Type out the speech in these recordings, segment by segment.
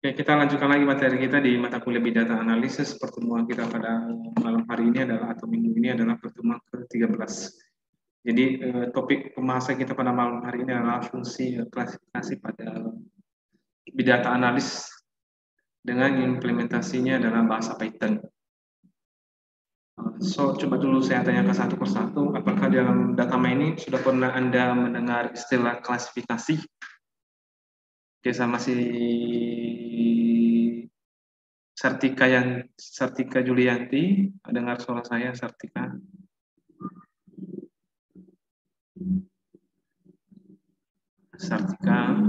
Oke, kita lanjutkan lagi materi kita di mata kuliah Big Data Analysis. Pertemuan kita pada malam hari ini adalah atau minggu ini adalah pertemuan ke-13. Jadi topik pembahasan kita pada malam hari ini adalah fungsi klasifikasi pada Big Data Analysis dengan implementasinya dalam bahasa Python. So, coba dulu saya tanyakan satu persatu, apakah dalam data mining sudah pernah Anda mendengar istilah klasifikasi? Oke, sama si Sartika Julianti, dengar suara saya, Sartika? Sartika.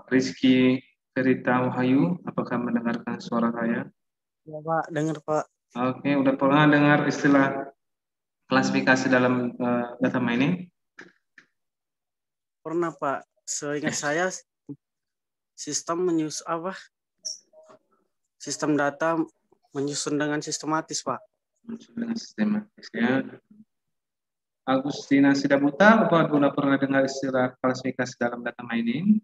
Rizky Ferita Wahyu, apakah mendengarkan suara saya? Ya Pak, dengar Pak. Oke, udah pernah dengar istilah klasifikasi dalam data mining? Pernah Pak. Seingat saya sistem sistem data menyusun dengan sistematis Pak. Dengan sistematis ya. Agustina Sidabuta, apa udah pernah dengar istilah klasifikasi dalam data mining?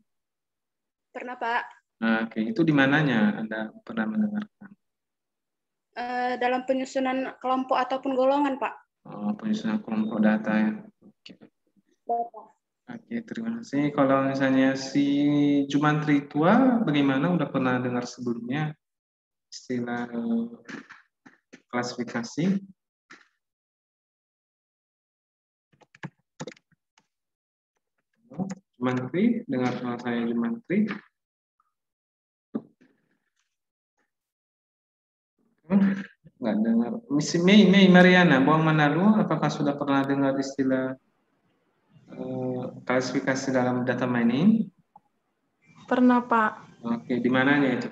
Pernah Pak. Oke, itu di mananya Anda pernah mendengarkan? Dalam penyusunan kelompok ataupun golongan Pak. Oh, penyusunan kelompok data ya. Oke. Oke, terima kasih. Kalau misalnya si Jumantri Tua, bagaimana? Udah pernah dengar sebelumnya istilah klasifikasi? Jumantri, dengar suara saya Jumantri? Nggak dengar. Miss Mei Mariana, Buang Manalu, apakah sudah pernah dengar istilah klasifikasi dalam data mining? Pernah, Pak. Oke, di mananya itu?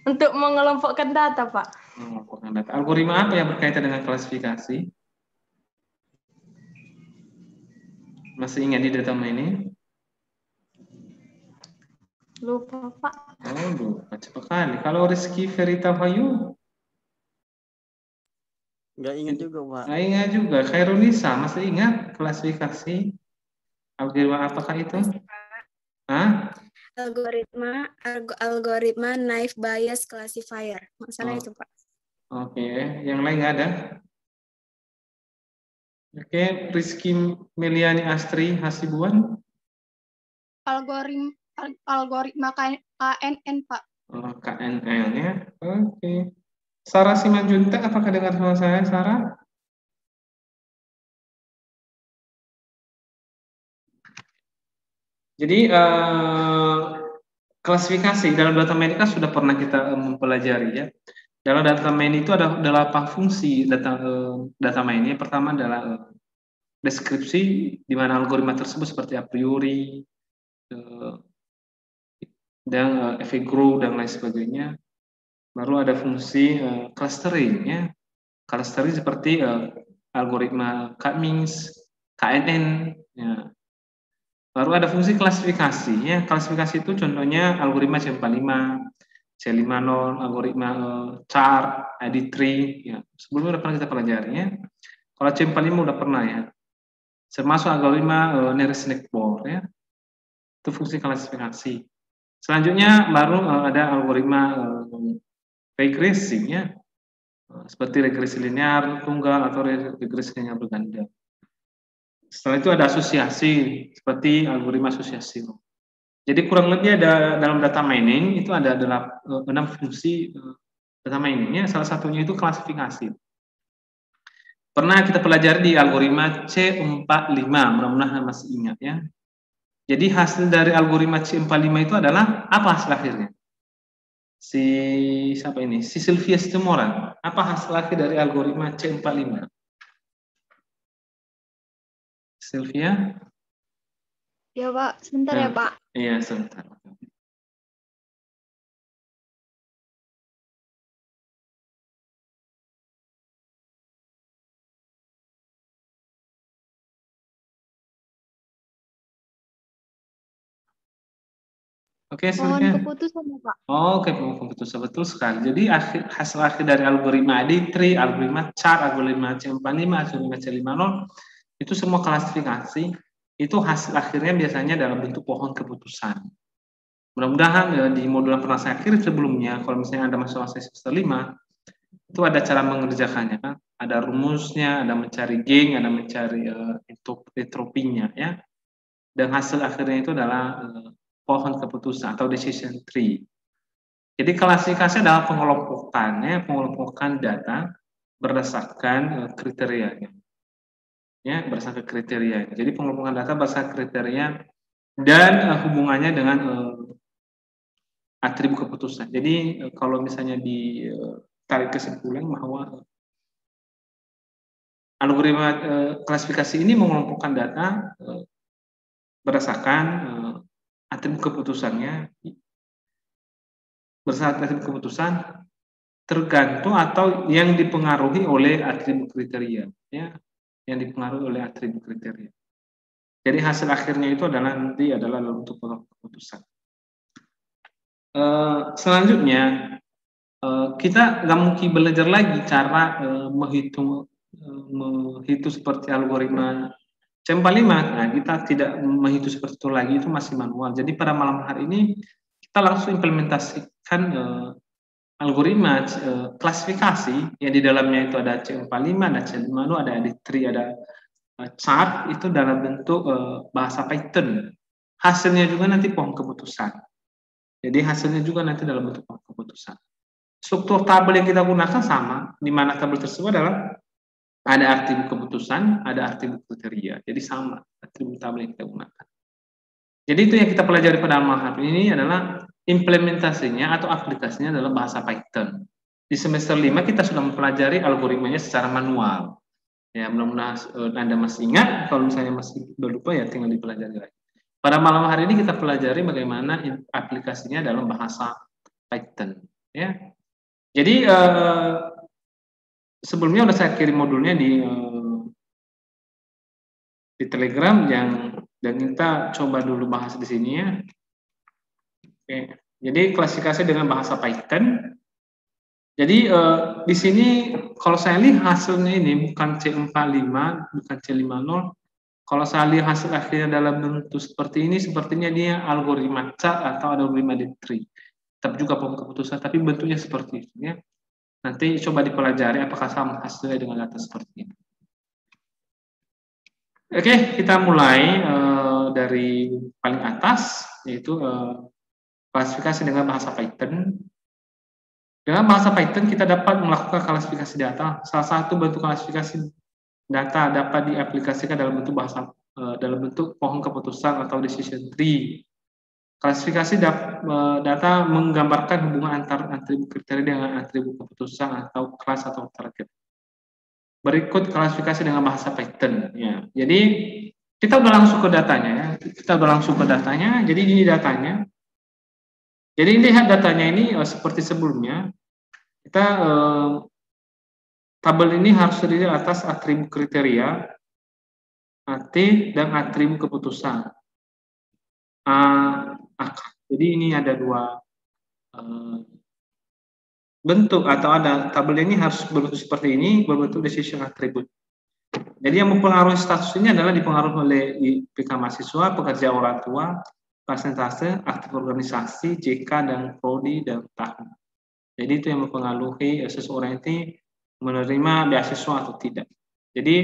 Untuk mengelompokkan data, Pak. Mengelompokkan data. Algoritma apa yang berkaitan dengan klasifikasi? Masih ingat di data mining? Lupa, Pak. Oh, lupa. Cepat kali. Kalau Rizky Ferita Bayu? Nggak ingat juga Pak. Nggak ingat juga. Khairunisa, masih ingat klasifikasi? Algoritma apakah itu? Hah? Algoritma naive Bayes classifier. Masalah itu Pak. Oke, yang lain nggak ada? Oke, Rizky Meliani Astri Hasibuan? Algoritma KNN Pak. Oh, KNN ya. Oke. Sarah Simanjuntak, apakah dengar suara saya, Sarah? Jadi klasifikasi dalam data mining kan sudah pernah kita mempelajari ya. Dalam data mining itu ada 8 fungsi data mining. Yang pertama adalah deskripsi, di mana algoritma tersebut seperti a priori, dan efek grow dan lain sebagainya. Baru ada fungsi clustering ya. Clustering seperti algoritma K-means, KNN ya. Baru ada fungsi klasifikasi ya. Klasifikasi itu contohnya algoritma C45, C50, algoritma chart, ID tree ya. Sebelumnya udah pernah kita pelajari ya. Kalau C45 udah pernah ya. Termasuk algoritma nearest network ya. Itu fungsi klasifikasi. Selanjutnya baru ada algoritma regresi ya. Seperti regresi linear tunggal atau regresi linear berganda. Setelah itu ada asosiasi seperti algoritma asosiasi. Jadi kurang lebih ada dalam data mining itu ada 6 fungsi data miningnya. Salah satunya itu klasifikasi. Pernah kita pelajari di algoritma C45, mudah-mudahan masih ingat ya. Jadi hasil dari algoritma C45 itu adalah apa hasil akhirnya? Siapa ini? Si Sylvia Stemora. Apa hasil akhir dari algoritma C45? Sylvia? Ya Pak, sebentar ya Pak. Iya, sebentar. Oke, Pohon selanjutnya. keputusan ya, Pak. Oh, oke, keputusan betul sekali. Jadi hasil akhir dari algoritma ID3, algoritma chart, algoritma C45, algoritma C50 itu semua klasifikasi itu hasil akhirnya biasanya dalam bentuk pohon keputusan. Mudah-mudahan di modul yang pernah saya kirim sebelumnya, kalau misalnya Anda masuk semester 5, itu ada cara mengerjakannya kan. Ada rumusnya, ada mencari gain, ada mencari entropinya ya. Dan hasil akhirnya itu adalah pohon keputusan atau decision tree. Jadi klasifikasi adalah pengelompokan data berdasarkan kriterianya. Ya, berdasarkan kriteria. Jadi pengelompokan data berdasarkan kriteria dan hubungannya dengan atribut keputusan. Jadi kalau misalnya ditarik kesimpulan bahwa algoritma klasifikasi ini mengelompokkan data berdasarkan atribut keputusannya, berdasarkan atribut keputusan tergantung atau yang dipengaruhi oleh atribut kriteria, ya, yang dipengaruhi oleh atribut kriteria. Jadi hasil akhirnya itu adalah nanti adalah dalam bentuk keputusan. Selanjutnya kita nggak mungkin belajar lagi cara menghitung seperti algoritma C45. Nah, kita tidak menghitung seperti itu lagi, itu masih manual. Jadi pada malam hari ini kita langsung implementasikan algoritma klasifikasi yang di dalamnya itu ada C45, ada C50, ada ID3, ada chart itu dalam bentuk bahasa Python. Hasilnya juga nanti pohon keputusan. Jadi hasilnya juga nanti dalam bentuk pohon keputusan. Struktur tabel yang kita gunakan sama, di mana tabel tersebut adalah ada atribut keputusan, ada atribut kriteria. Jadi sama atribut tabel yang kita gunakan. Jadi itu yang kita pelajari pada malam hari ini adalah implementasinya atau aplikasinya dalam bahasa Python. Di semester 5 kita sudah mempelajari algoritmanya secara manual. Ya, mudah-mudahan Anda masih ingat. Kalau misalnya masih lupa ya tinggal dipelajari lagi. Pada malam hari ini kita pelajari bagaimana aplikasinya dalam bahasa Python. Ya. Jadi sebelumnya sudah saya kirim modulnya di Telegram dan kita coba dulu bahas di sini ya. Oke. Jadi klasifikasi dengan bahasa Python. Jadi di sini kalau saya lihat hasilnya ini bukan C45, bukan C50. Kalau saya lihat hasil akhirnya dalam bentuk seperti ini, sepertinya dia algoritma chart atau algoritma D3. Tapi juga pohon keputusan, tapi bentuknya seperti itu ya. Nanti coba dipelajari apakah sama hasilnya dengan data seperti ini. Oke, kita mulai dari paling atas, yaitu klasifikasi dengan bahasa Python. Dengan bahasa Python kita dapat melakukan klasifikasi data. Salah satu bentuk klasifikasi data dapat diaplikasikan dalam bentuk pohon keputusan atau decision tree. Klasifikasi data menggambarkan hubungan antara atribut kriteria dengan atribut keputusan atau kelas atau target. Berikut klasifikasi dengan bahasa Python. Ya. Jadi kita udah langsung ke datanya. Ya. Jadi ini datanya. Jadi lihat datanya ini seperti sebelumnya. Kita tabel ini harus terdiri atas atribut kriteria, dan atribut keputusan. Jadi ini ada dua bentuk atau ada tabel ini harus berbentuk seperti ini, berbentuk decision attribute. Jadi yang mempengaruhi status ini adalah dipengaruhi oleh IPK mahasiswa, pekerja orang tua, persentase, aktif organisasi, JK dan prodi dan tahun. Jadi itu yang mempengaruhi seseorang itu menerima beasiswa atau tidak. Jadi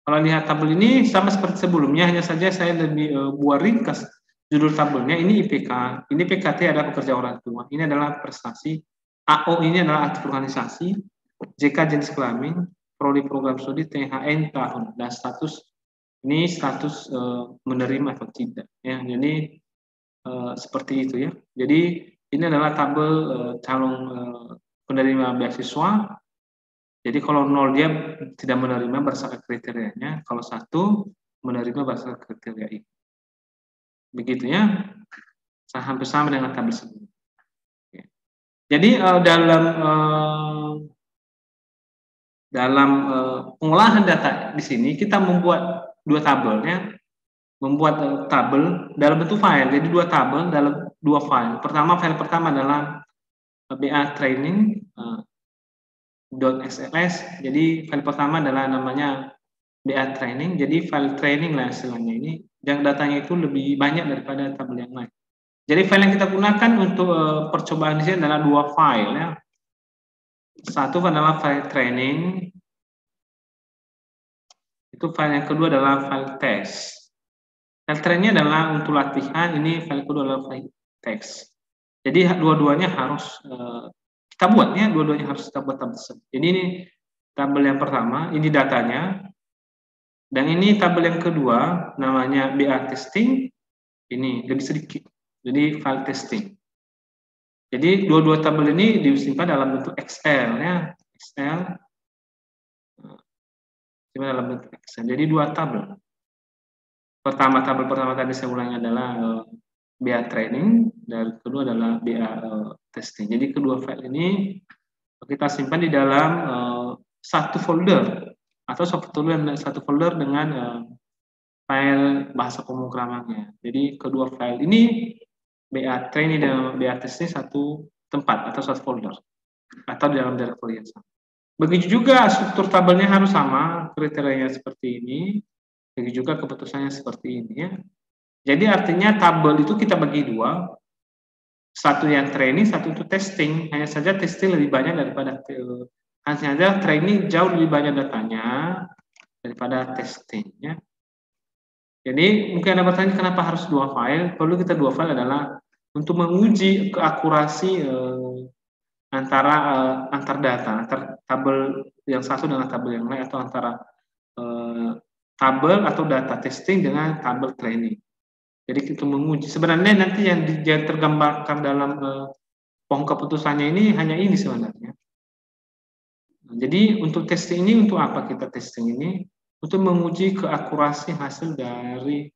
kalau lihat tabel ini sama seperti sebelumnya, hanya saja saya lebih buat ringkas judul tabelnya. Ini IPK, ini PKT adalah pekerja orang tua, ini adalah prestasi, AO ini adalah aktif organisasi, JK jenis kelamin, prodi program studi, THN tahun, dan status ini status menerima atau tidak. Ya, jadi seperti itu ya. Jadi ini adalah tabel calon penerima beasiswa. Jadi kalau 0 dia tidak menerima berdasarkan kriterianya, kalau 1 menerima berdasarkan kriteria ini. Begitu ya. Hampir sama dengan tabel sebelumnya. Jadi dalam pengolahan data di sini kita membuat dua tabelnya, membuat tabel dalam bentuk file. Jadi dua tabel dalam dua file. File pertama adalah BA training .xls. Jadi file pertama adalah namanya BA training. Jadi file training lah istilahnya ini. Yang datanya itu lebih banyak daripada tabel yang lain. Jadi file yang kita gunakan untuk percobaan di sini adalah dua file ya. Satu adalah file training. Itu file yang kedua adalah file test. File training adalah untuk latihan, ini file kedua adalah file test. Jadi dua-duanya harus kita buat ya, dua-duanya harus kita buat tabel tersebut. Jadi ini tabel yang pertama, ini datanya. Dan ini tabel yang kedua, namanya BA testing. Ini lebih sedikit. Jadi file testing. Jadi dua-dua tabel ini disimpan dalam bentuk Excel ya, Excel. Disimpan dalam bentuk Excel. Jadi dua tabel. Tabel pertama tadi saya ulangi adalah BA training, dan kedua adalah BA testing. Jadi kedua file ini kita simpan di dalam satu folder atau satu folder dengan file bahasa pemrogramannya. Jadi kedua file ini BA training dan BA testing satu tempat atau satu folder atau di dalam directory yang sama. Begitu juga struktur tabelnya harus sama, kriterianya seperti ini. Begitu juga keputusannya seperti ini ya. Jadi artinya tabel itu kita bagi dua. Satu yang training, satu itu testing. Hanya saja testing lebih banyak daripada hanya saja training jauh lebih banyak datanya daripada testing ya. Jadi mungkin ada pertanyaan kenapa harus dua file? Perlu kita dua file adalah untuk menguji keakurasi antar data, antar tabel yang satu dengan tabel yang lain, atau antara tabel atau data testing dengan tabel training. Jadi kita menguji. Sebenarnya nanti yang tergambarkan dalam pohon keputusannya ini hanya ini sebenarnya. Jadi untuk testing ini untuk apa kita testing ini? Untuk menguji keakurasi hasil dari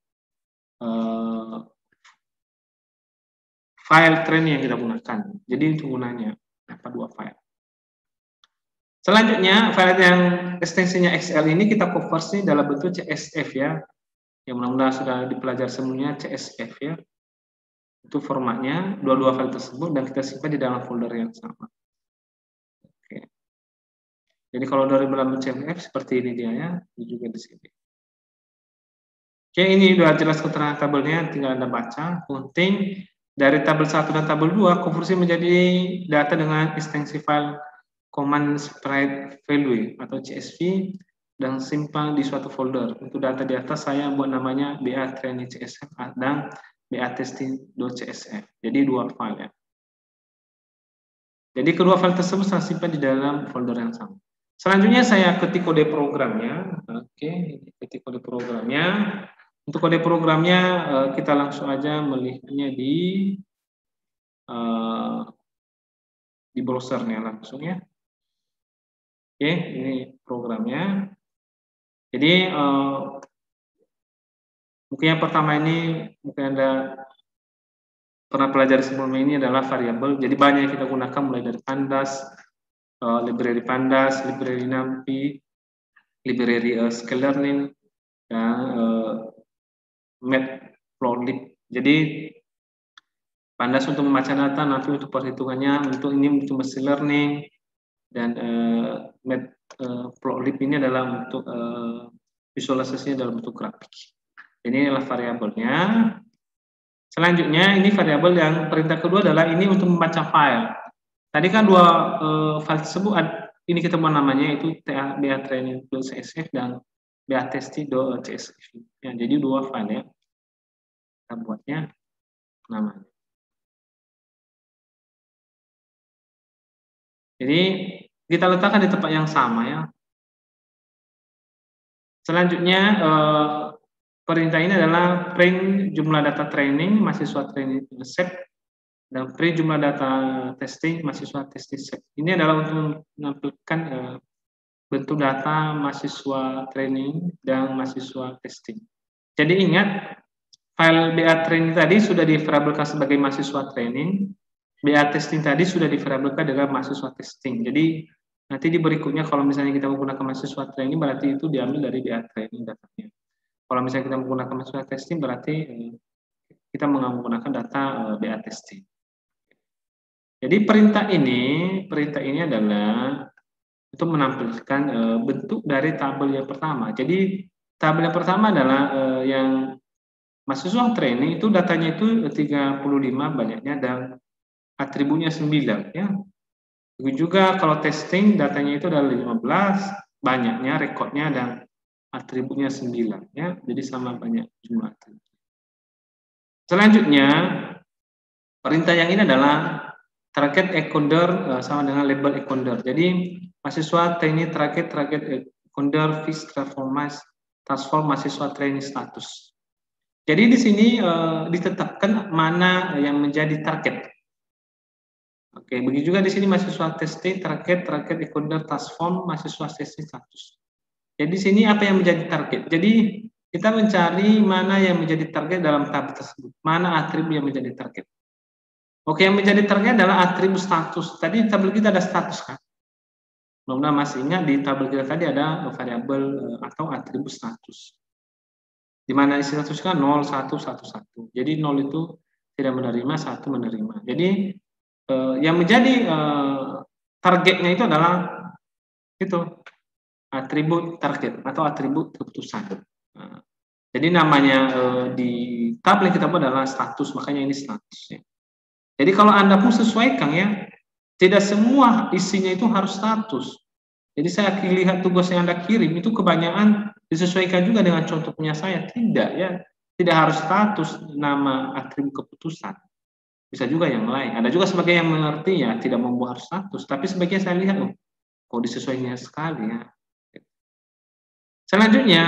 file training yang kita gunakan. Jadi untuk gunanya apa dua file. Selanjutnya file yang ekstensinya Excel ini kita konversi dalam bentuk CSV ya. Yang mudah-mudahan sudah dipelajari semuanya CSV ya. Itu formatnya dua-dua file tersebut dan kita simpan di dalam folder yang sama. Oke. Jadi kalau dari dalam CSV seperti ini dia ya, ini juga di sini. Oke, ini sudah jelas keterangan tabelnya, tinggal Anda baca. Penting dari tabel 1 dan tabel 2 konversi menjadi data dengan ekstensi file command sprite value atau CSV dan simpan di suatu folder. Untuk data di atas saya buat namanya BA training CSV dan BA testing.csv. Jadi dua file ya. Jadi kedua file tersebut saya simpan di dalam folder yang sama. Selanjutnya saya ketik kode programnya. Oke, ketik kode programnya. Untuk kode programnya kita langsung aja melihatnya di browsernya langsung ya. Oke, ini programnya. Jadi mungkin yang pertama ini mungkin Anda pernah pelajari sebelumnya, ini adalah variabel. Jadi banyak yang kita gunakan mulai dari Pandas, library Pandas, library NumPy, library sklearning, dan matplotlib. Jadi Pandas untuk membaca data, nanti untuk perhitungannya, untuk ini untuk machine learning, dan matplotlib ini adalah untuk visualisasinya dalam bentuk grafik. Ini adalah variabelnya. Selanjutnya ini variabel yang perintah kedua adalah ini untuk membaca file. Tadi kan dua file tersebut ini kita buat namanya itu BA training.csv dan BA testing.csv. Ya, jadi dua file ya. Kita buatnya namanya. Jadi kita letakkan di tempat yang sama ya. Selanjutnya perintah ini adalah print jumlah data training mahasiswa training set dan print jumlah data testing mahasiswa testing set. Ini adalah untuk menampilkan bentuk data mahasiswa training dan mahasiswa testing. Jadi ingat, file BA training tadi sudah divariabelkan sebagai mahasiswa training, BA testing tadi sudah divariabelkan dengan mahasiswa testing. Jadi nanti di berikutnya kalau misalnya kita menggunakan mahasiswa training berarti itu diambil dari BA training datanya. Kalau misalnya kita menggunakan mahasiswa testing berarti kita menggunakan data BA testing. Jadi perintah ini adalah untuk menampilkan bentuk dari tabel yang pertama. Jadi tabel yang pertama adalah yang mahasiswa training itu datanya itu 35 banyaknya dan atributnya 9 ya. Begitu juga kalau testing datanya itu adalah 15 banyaknya rekodnya dan atributnya 9 ya. Jadi sama banyak jumlah atribut. Selanjutnya perintah yang ini adalah target encoder sama dengan label encoder. Jadi mahasiswa training target encoder fix transform mahasiswa training status. Jadi di sini ditetapkan mana yang menjadi target. Oke, begitu juga di sini mahasiswa testing target encoder transform mahasiswa testing status. Jadi di sini apa yang menjadi target? Jadi kita mencari mana yang menjadi target dalam tabel tersebut. Mana atribut yang menjadi target. Oke, yang menjadi target adalah atribut status. Tadi di tabel kita ada status kan? Mudah-mudahan masih ingat di tabel kita tadi ada variabel atau atribut status. Di mana isi status kan 0, 1, 1, 1. Jadi 0 itu tidak menerima, 1 menerima. Jadi yang menjadi targetnya itu adalah itu atribut target atau atribut keputusan. Jadi namanya di tabel kita buat adalah status, makanya ini statusnya. Jadi kalau Anda pun sesuaikan ya, tidak semua isinya itu harus status. Jadi saya lihat tugas yang Anda kirim itu kebanyakan disesuaikan juga dengan contoh punya saya. Tidak ya, tidak harus status nama atribut keputusan. Bisa juga yang lain. Ada juga sebagian yang mengerti ya, tidak membuat harus status. Tapi sebagian saya lihat, kok disesuaikan sekali ya. Selanjutnya,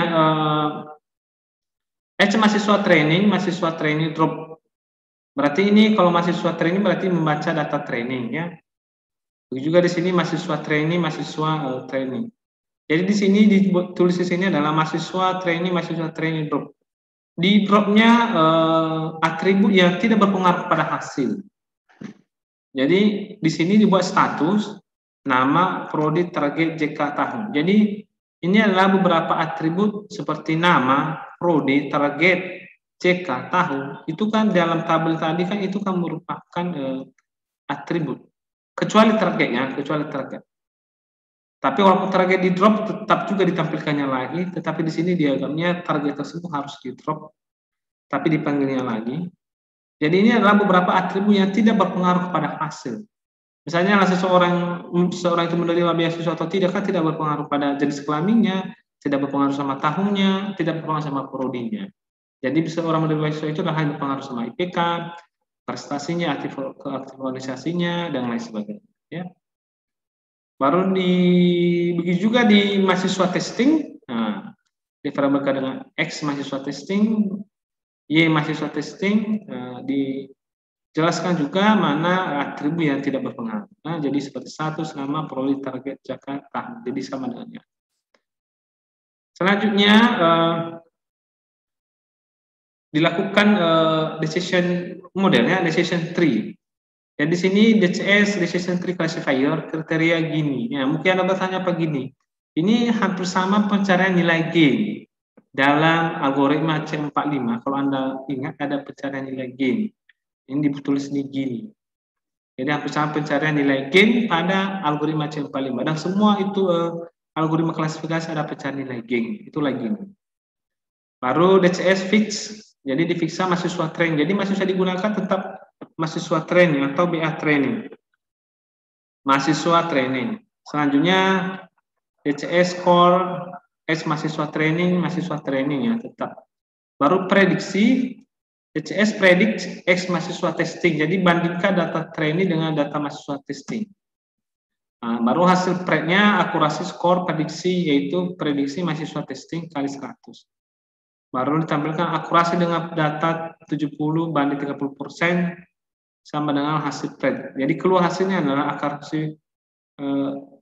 mahasiswa training drop. Berarti ini kalau mahasiswa training berarti membaca data training ya. Begitu juga di sini mahasiswa training. Jadi di sini ditulis di sini adalah mahasiswa training drop. Di dropnya atribut yang tidak berpengaruh pada hasil. Jadi di sini dibuat status, nama, prodi, target, JK tahun. Jadi ini adalah beberapa atribut seperti nama, prodi, target, JK tahun. Itu kan dalam tabel tadi kan itu kan merupakan atribut. Kecuali targetnya, Tapi walaupun target di drop tetap juga ditampilkannya lagi, tetapi di sini diagramnya target tersebut harus di drop, tapi dipanggilnya lagi. Jadi ini adalah beberapa atribut yang tidak berpengaruh kepada hasil. Misalnya seseorang itu menerima beasiswa atau tidak kan tidak berpengaruh pada jenis kelaminnya, tidak berpengaruh sama tahunnya, tidak berpengaruh sama prodinya. Jadi seorang menerima beasiswa itu hanya berpengaruh sama IPK, prestasinya, aktif organisasinya, dan lain sebagainya. Ya. Baru begitu juga di mahasiswa testing, divariabelkan dengan X mahasiswa testing, Y mahasiswa testing, dijelaskan juga mana atribut yang tidak berpengaruh. Jadi seperti status, nama, prodi, target, JK, tahun. Jadi sama dengannya. Selanjutnya dilakukan decision modelnya decision tree. Jadi di sini DCS decision tree classifier kriteria gini. Ya, mungkin Anda bertanya apa gini. Ini hampir sama pencarian nilai gain dalam algoritma C45. Kalau Anda ingat ada pencarian nilai gain. Ini ditulis ini gini. Jadi hampir sama pencarian nilai gain pada algoritma C45. Dan semua itu algoritma klasifikasi ada pencarian nilai gain. Itulah gini. Baru DCS fix. Jadi difiksa mahasiswa training. Jadi mahasiswa digunakan tetap mahasiswa training atau BA training. Mahasiswa training. Selanjutnya DCS score S mahasiswa training ya tetap. Baru prediksi DCS predict X mahasiswa testing. Jadi bandingkan data training dengan data mahasiswa testing. Baru hasil prednya akurasi skor prediksi yaitu prediksi mahasiswa testing kali 100. Baru ditampilkan akurasi dengan data 70 banding 30% sama dengan hasil pred. Jadi keluar hasilnya adalah akurasi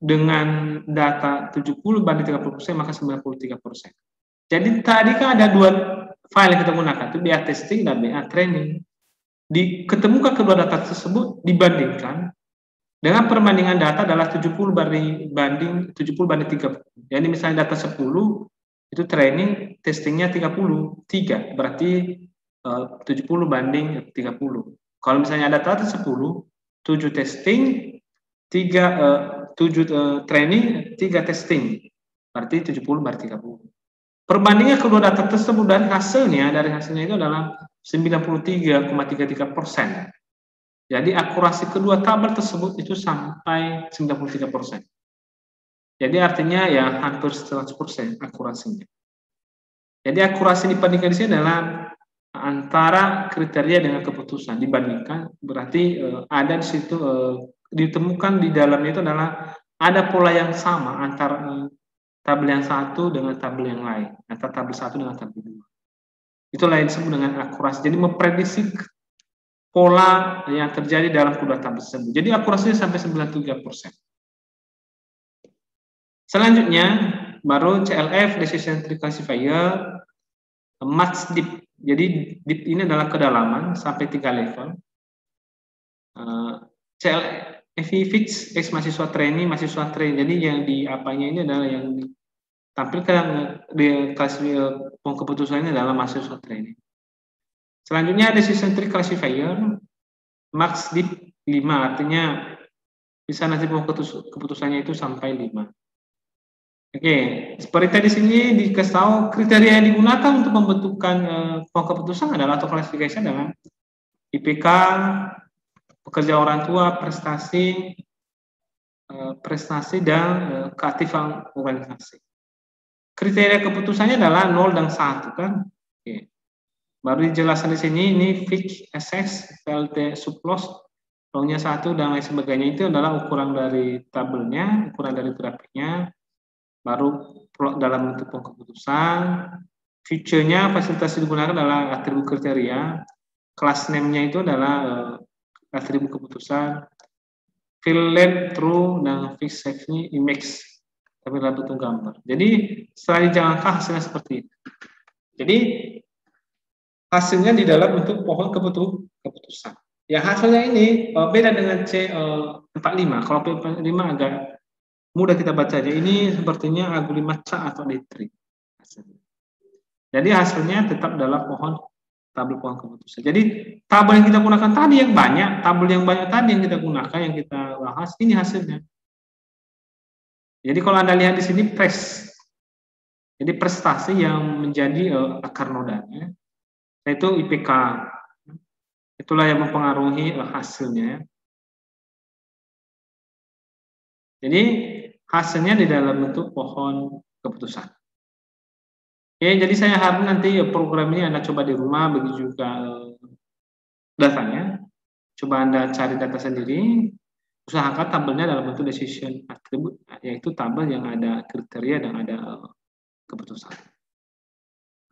dengan data 70 banding 30% maka 93%. Jadi tadi kan ada dua file yang kita gunakan, itu BA testing dan BA training. Ketemukan kedua data tersebut dibandingkan dengan perbandingan data adalah 70 banding 30. Jadi misalnya data 10 itu training, testingnya 33, berarti 70/30. Kalau misalnya ada data 10, 7 testing, 7 training, 3 testing. Berarti 70/30. Perbandingan kedua data tersebut dari hasilnya itu adalah 93,33%. Jadi akurasi kedua tabel tersebut itu sampai 93%. Jadi artinya ya hampir 100% akurasinya. Jadi akurasi dibandingkan di sini adalah antara kriteria dengan keputusan dibandingkan, berarti ada di situ ditemukan di dalamnya itu adalah ada pola yang sama antara tabel yang satu dengan tabel yang lain, antara tabel satu dengan tabel dua. Itulah yang disebut dengan akurasi. Jadi memprediksi pola yang terjadi dalam kedua tabel tersebut. Jadi akurasinya sampai 93%. Selanjutnya baru CLF Decision Tree Classifier Max Deep. Jadi deep ini adalah kedalaman sampai 3 level. CLF Fix X mahasiswa training. Jadi yang di apanya ini adalah yang ditampilkan di keputusan ini adalah mahasiswa training. Selanjutnya Decision Tree Classifier Max Deep 5, artinya bisa nanti keputusannya itu sampai 5. Oke, seperti tadi sini dikasih tahu kriteria yang digunakan untuk pembentukan keputusan adalah atau klasifikasi adalah IPK, pekerja orang tua, prestasi dan keaktifan organisasi. Kriteria keputusannya adalah 0 dan 1 kan? Oke. Baru dijelaskan di sini ini fix, SS, VLT, subloss, rongnya 1 dan lain sebagainya itu adalah ukuran dari tabelnya, ukuran dari grafiknya. Baru dalam bentuk keputusan, feature-nya fasilitas yang digunakan adalah atribut kriteria, class name-nya itu adalah atribut keputusan, fill length, true, dan fix size-nya image, tapi dalam bentuk gambar. Jadi setelah dijalankan hasilnya seperti itu. Jadi hasilnya di dalam bentuk pohon keputusan. Ya hasilnya ini beda dengan C45. Kalau P45 agak mudah kita baca aja. Ini sepertinya Agulimaca atau D3. Jadi hasilnya tetap dalam tabel pohon keputusan. Jadi tabel yang kita gunakan tadi yang banyak, tadi yang kita gunakan, yang kita bahas, ini hasilnya. Jadi kalau Anda lihat di sini jadi prestasi yang menjadi akar nodanya, yaitu IPK. Itulah yang mempengaruhi hasilnya. Jadi hasilnya di dalam bentuk pohon keputusan. Oke, jadi saya harap nanti program ini Anda coba di rumah, begitu juga datanya. Coba Anda cari data sendiri, usahakan tabelnya dalam bentuk decision attribute, yaitu tabel yang ada kriteria dan ada keputusan.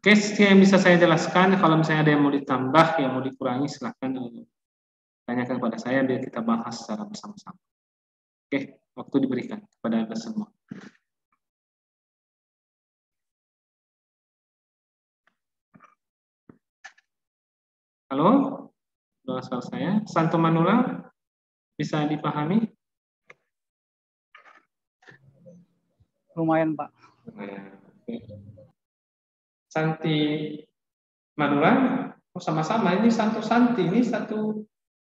Oke, sekian yang bisa saya jelaskan. Kalau misalnya ada yang mau ditambah, yang mau dikurangi, silakan tanyakan kepada saya biar kita bahas secara bersama-sama. Oke. Waktu diberikan kepada Anda semua. Halo, suara saya. Santo Manula, bisa dipahami? Lumayan, Pak. Santi Manula, sama-sama. Ini Santo Santi, ini satu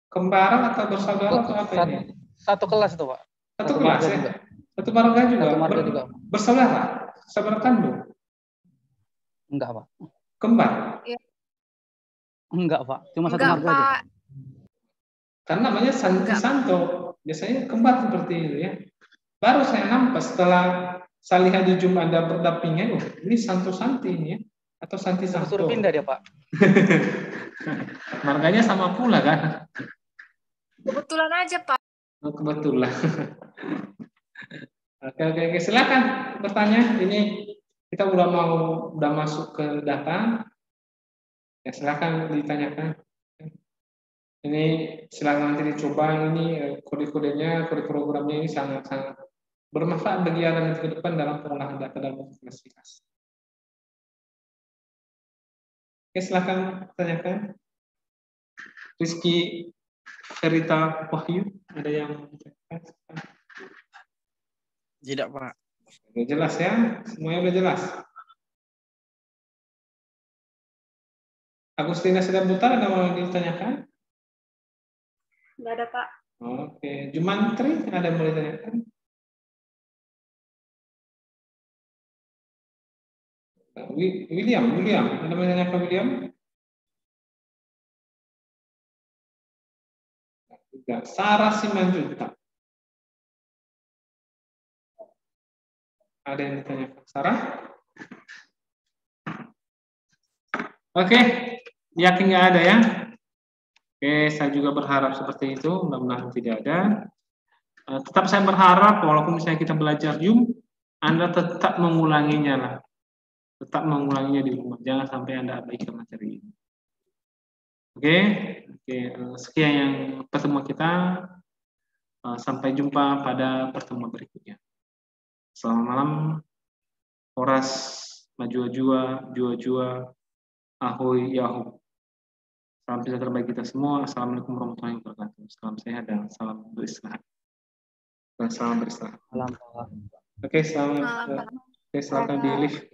kembaran atau bersaudara atau apa ini? Satu kelas itu, Pak. Satu kelas ya? Juga. Satu marga juga? Juga. Bersaudara? Saudara kandung? Enggak, Pak. Kembar? Ya. Enggak, Pak. Cuma satu marga aja. Karena namanya Santi Santo. Biasanya kembar seperti itu ya. Baru saya nampak setelah saya lihat di Zoom Anda berdampingan, ini Santo Santi ini ya. Atau Santi Santo. Suruh pindah dia, Pak. Marganya sama pula kan? Kebetulan aja, Pak. Kebetulan. Oke, silakan bertanya. Ini kita udah masuk ke data. Ya, silakan ditanyakan. Ini silakan nanti dicoba. Ini kode-kodenya, kode programnya ini sangat-sangat bermanfaat bagi Anda nanti ke depan dalam pengolahan data dalam klasifikasi. Oke, silakan tanyakan. Rizky Ferita Wahyu, ada yang tidak, Pak. Udah jelas ya? Semuanya udah jelas? Agustina Sedabuta ada mau ditanyakan? Nggak ada, Pak. Oke, Jumantri ada mau ditanyakan? William, ada mau ditanyakan William? Juga. Sarah Simanjuntak. Ada yang ditanyakan Sarah? Oke, yakin nggak ada ya? Oke, saya juga berharap seperti itu. Mudah-mudahan tidak ada. Tetap saya berharap, walaupun misalnya kita belajar Zoom, Anda tetap mengulanginya lah. Tetap mengulanginya di rumah. Jangan sampai Anda abaikan materi ini. Oke, sekian yang pertemuan kita. Sampai jumpa pada pertemuan berikutnya. Selamat malam. Horas, Majua-jua, Jua-jua, Ahoy, Yahoo. Salam sejahtera bagi kita semua. Assalamualaikum warahmatullahi wabarakatuh. Salam sehat dan salam beristirahat. Dan salam beristirahat. Malam, Pak. Oke, selamat. Oke, silakan di lift.